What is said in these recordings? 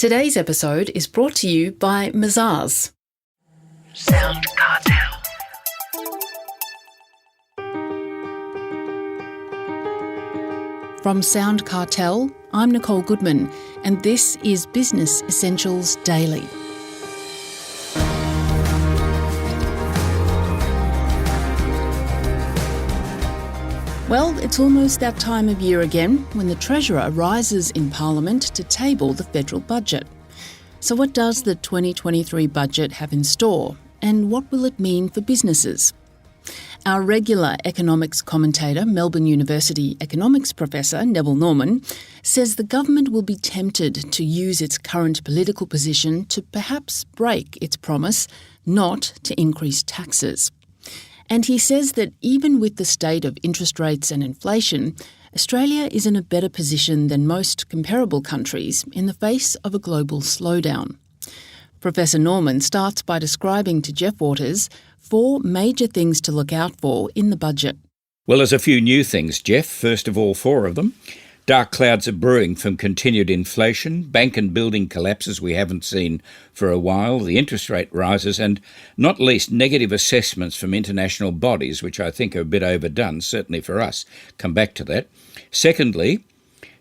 Today's episode is brought to you by Mazars. SoundCartel. From SoundCartel, I'm Nicole Goodman, and this is Business Essentials Daily. Well, it's almost that time of year again when the Treasurer rises in Parliament to table the federal budget. So what does the 2023 budget have in store, and what will it mean for businesses? Our regular economics commentator, Melbourne University economics professor Neville Norman, says the government will be tempted to use its current political position to perhaps break its promise not to increase taxes. And he says that even with the state of interest rates and inflation, Australia is in a better position than most comparable countries in the face of a global slowdown. Professor Norman starts by describing to Jeff Waters 4 major things to look out for in the budget. Well, there's a few new things, Jeff. First of all, 4 of them. Dark clouds are brewing from continued inflation, bank and building collapses we haven't seen for a while, the interest rate rises, and not least negative assessments from international bodies, which I think are a bit overdone, certainly for us. Come back to that. Secondly,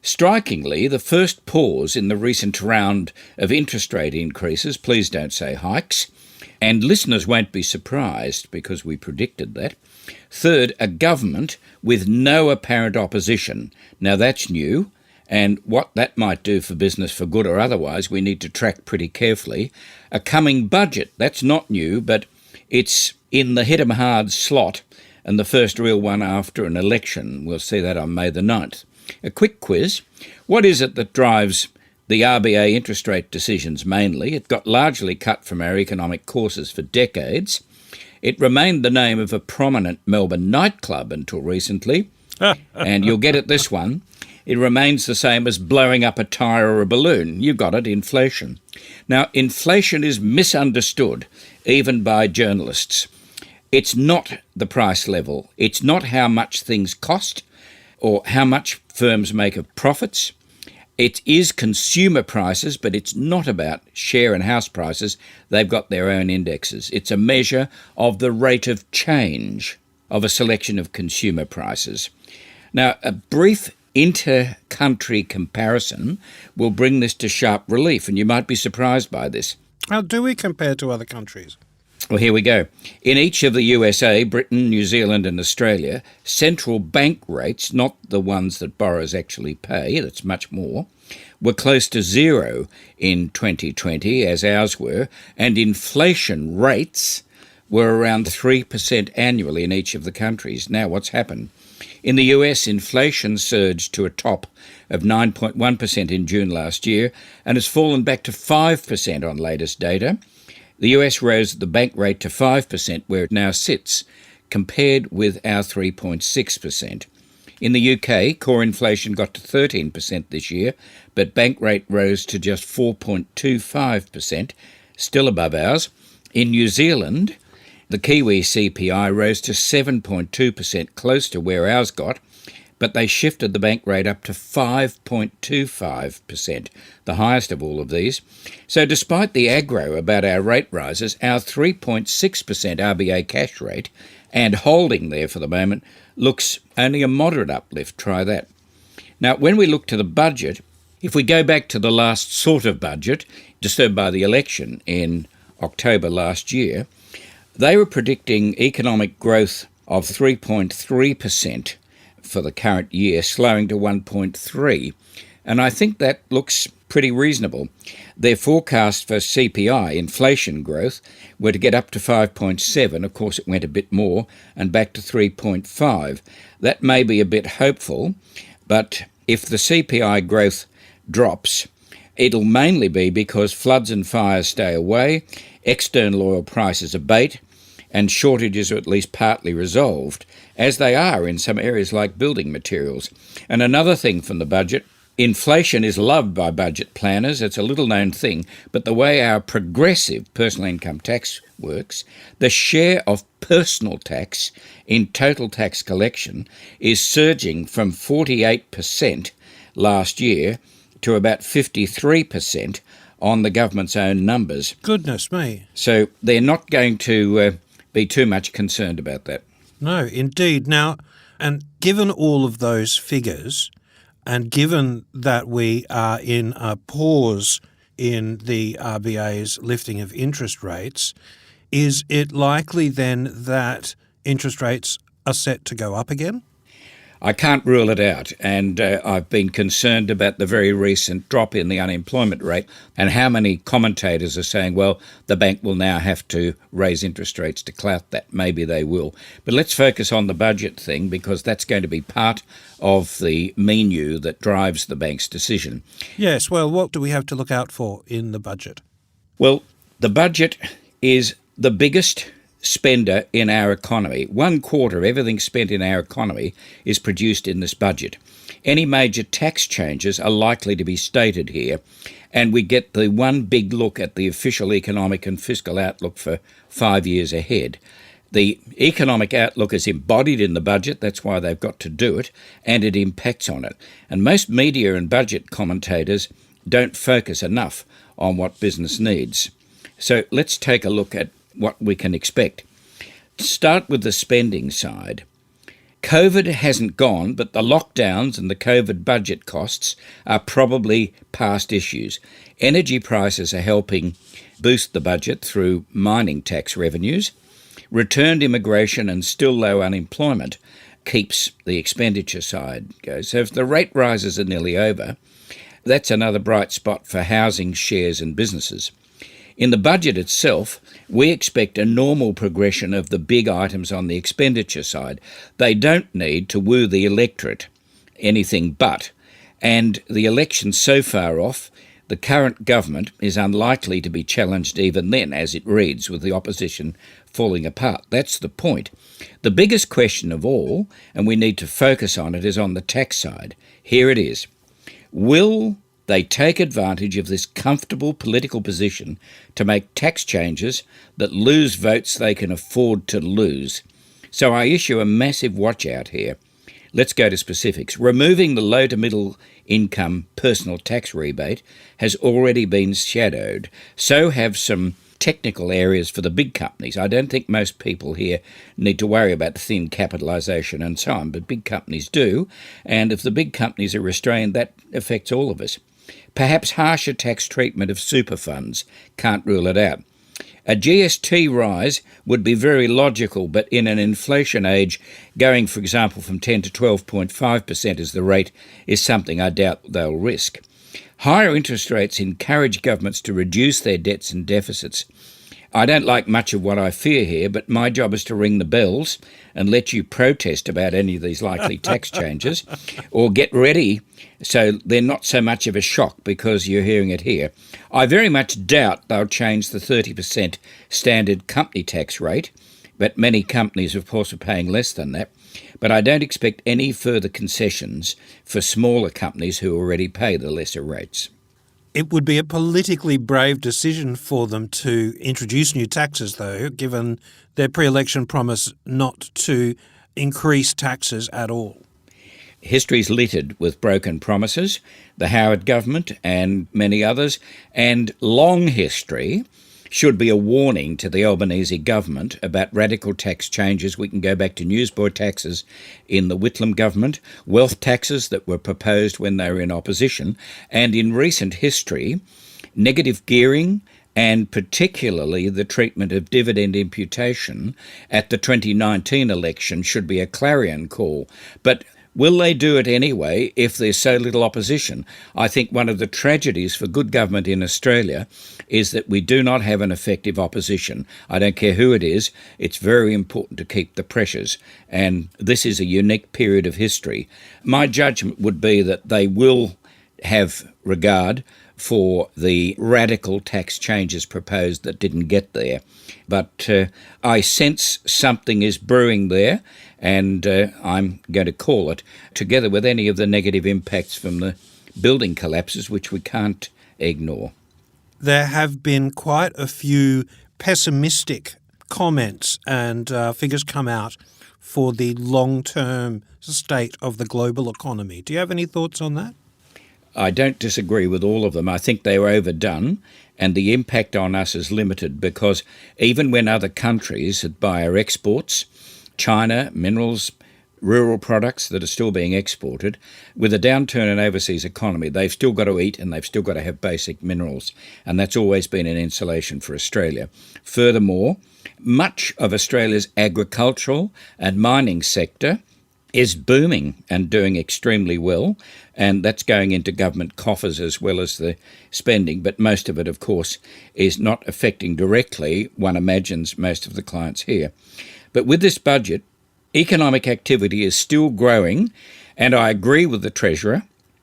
strikingly, the first pause in the recent round of interest rate increases, please don't say hikes, and listeners won't be surprised because we predicted that. Third, a government with no apparent opposition. Now that's new, and what that might do for business for good or otherwise we need to track pretty carefully. A coming budget, that's not new, but it's in the hit 'em hard slot and the first real one after an election. We'll see that on May the 9th. A quick quiz. What is it that drives the RBA interest rate decisions mainly? It got largely cut from our economic courses for decades. It remained the name of a prominent Melbourne nightclub until recently. And you'll get it this one. It remains the same as blowing up a tyre or a balloon. You got it, inflation. Now, inflation is misunderstood, even by journalists. It's not the price level. It's not how much things cost or how much firms make of profits. It is consumer prices, but it's not about share and house prices. They've got their own indexes. It's a measure of the rate of change of a selection of consumer prices. Now, a brief inter-country comparison will bring this to sharp relief, and you might be surprised by this. How do we compare to other countries? Well, here we go. In each of the USA, Britain, New Zealand and Australia, central bank rates, not the ones that borrowers actually pay, that's much more, were close to zero in 2020, as ours were, and inflation rates were around 3% annually in each of the countries. Now, what's happened? In the US, inflation surged to a top of 9.1% in June last year and has fallen back to 5% on latest data. The US rose the bank rate to 5%, where it now sits, compared with our 3.6%. In the UK, core inflation got to 13% this year, but bank rate rose to just 4.25%, still above ours. In New Zealand, the Kiwi CPI rose to 7.2%, close to where ours got, but they shifted the bank rate up to 5.25%, the highest of all of these. So despite the aggro about our rate rises, our 3.6% RBA cash rate, and holding there for the moment, looks only a moderate uplift. Try that. Now, when we look to the budget, if we go back to the last sort of budget, disturbed by the election in October last year, they were predicting economic growth of 3.3% for the current year, slowing to 1.3%. And I think that looks pretty reasonable. Their forecast for CPI, inflation growth, were to get up to 5.7%. Of course, it went a bit more and back to 3.5%. That may be a bit hopeful, but if the CPI growth drops, it'll mainly be because floods and fires stay away, external oil prices abate, and shortages are at least partly resolved, as they are in some areas like building materials. And another thing from the budget, inflation is loved by budget planners. It's a little-known thing, but the way our progressive personal income tax works, the share of personal tax in total tax collection is surging from 48% last year to about 53% on the government's own numbers. Goodness me. So they're not going to be too much concerned about that. No, indeed. Now, and given all of those figures, and given that we are in a pause in the RBA's lifting of interest rates, is it likely then that interest rates are set to go up again? I can't rule it out, and I've been concerned about the very recent drop in the unemployment rate and how many commentators are saying, well, the bank will now have to raise interest rates to clout that. Maybe they will. But let's focus on the budget thing, because that's going to be part of the menu that drives the bank's decision. Yes, well, what do we have to look out for in the budget? Well, the budget is the biggest spender in our economy. 1/4 of everything spent in our economy is produced in this budget. Any major tax changes are likely to be stated here, and we get the one big look at the official economic and fiscal outlook for 5 years ahead. The economic outlook is embodied in the budget, that's why they've got to do it, and it impacts on it. And most media and budget commentators don't focus enough on what business needs. So let's take a look at what we can expect. To start with the spending side, COVID hasn't gone, but the lockdowns and the COVID budget costs are probably past issues. Energy prices are helping boost the budget through mining tax revenues. Returned immigration and still low unemployment keeps the expenditure side going. So if the rate rises are nearly over, that's another bright spot for housing, shares and businesses. In the budget itself, we expect a normal progression of the big items on the expenditure side. They don't need to woo the electorate, anything but. And the election's so far off, the current government is unlikely to be challenged even then, as it reads, with the opposition falling apart. That's the point. The biggest question of all, and we need to focus on it, is on the tax side. Here it is. Will they take advantage of this comfortable political position to make tax changes that lose votes they can afford to lose? So I issue a massive watch out here. Let's go to specifics. Removing the low to middle income personal tax rebate has already been shadowed. So have some technical areas for the big companies. I don't think most people here need to worry about thin capitalisation and so on, but big companies do. And if the big companies are restrained, that affects all of us. Perhaps harsher tax treatment of super funds. Can't rule it out. A GST rise would be very logical, but in an inflation age, going, for example, from 10 to 12.5% as the rate is something I doubt they'll risk. Higher interest rates encourage governments to reduce their debts and deficits. I don't like much of what I fear here, but my job is to ring the bells and let you protest about any of these likely tax changes, or get ready so they're not so much of a shock because you're hearing it here. I very much doubt they'll change the 30% standard company tax rate, but many companies, of course, are paying less than that. But I don't expect any further concessions for smaller companies who already pay the lesser rates. It would be a politically brave decision for them to introduce new taxes, though, given their pre-election promise not to increase taxes at all. History's littered with broken promises, the Howard government and many others, and long history should be a warning to the Albanese government about radical tax changes. We can go back to newsboy taxes in the Whitlam government, wealth taxes that were proposed when they were in opposition, and in recent history, negative gearing and particularly the treatment of dividend imputation at the 2019 election should be a clarion call. But will they do it anyway if there's so little opposition? I think one of the tragedies for good government in Australia is that we do not have an effective opposition. I don't care who it is, it's very important to keep the pressures, and this is a unique period of history. My judgment would be that they will have regard for the radical tax changes proposed that didn't get there. But I sense something is brewing there, and I'm going to call it, together with any of the negative impacts from the building collapses, which we can't ignore. There have been quite a few pessimistic comments and figures come out for the long-term state of the global economy. Do you have any thoughts on that? I don't disagree with all of them. I think they were overdone, and the impact on us is limited because even when other countries that buy our exports, China, minerals, rural products that are still being exported, with a downturn in overseas economy, they've still got to eat and they've still got to have basic minerals. And that's always been an insulation for Australia. Furthermore, much of Australia's agricultural and mining sector is booming and doing extremely well, and that's going into government coffers as well as the spending. But most of it, of course, is not affecting directly, one imagines, most of the clients here. But with this budget, economic activity is still growing, and I agree with the Treasurer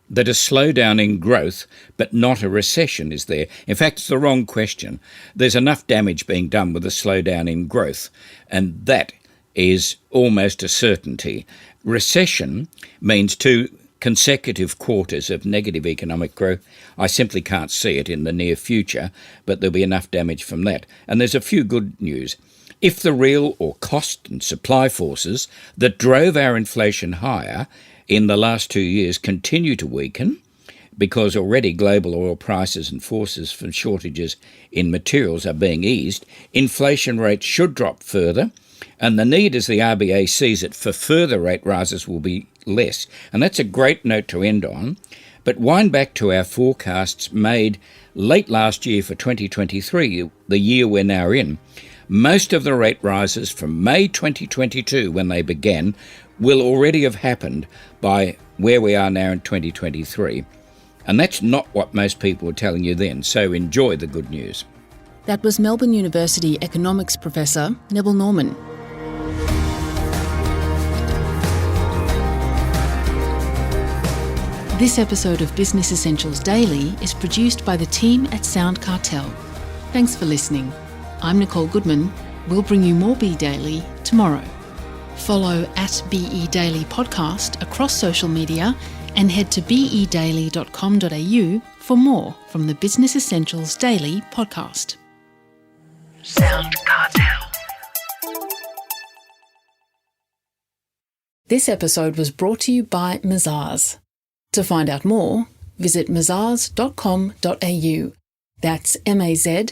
that a slowdown in growth but not a recession is there. In fact, it's the wrong question. There's enough damage being done with a slowdown in growth, and that is almost a certainty. Recession means 2 consecutive quarters of negative economic growth. I simply can't see it in the near future, but there'll be enough damage from that. And there's a few good news. If the real or cost and supply forces that drove our inflation higher in the last 2 years continue to weaken, because already global oil prices and forces from shortages in materials are being eased, inflation rates should drop further, and the need, as the RBA sees it, for further rate rises will be less. And that's a great note to end on. But wind back to our forecasts made late last year for 2023, the year we're now in. Most of the rate rises from May 2022, when they began, will already have happened by where we are now in 2023. And that's not what most people were telling you then, so enjoy the good news. That was Melbourne University economics professor Neville Norman. This episode of Business Essentials Daily is produced by the team at SoundCartel. Thanks for listening. I'm Nicole Goodman. We'll bring you more Be Daily tomorrow. Follow at BE Daily Podcast across social media and head to bedaily.com.au for more from the Business Essentials Daily podcast. SoundCartel. This episode was brought to you by Mazars. To find out more, visit mazars.com.au. That's mazars.com.au.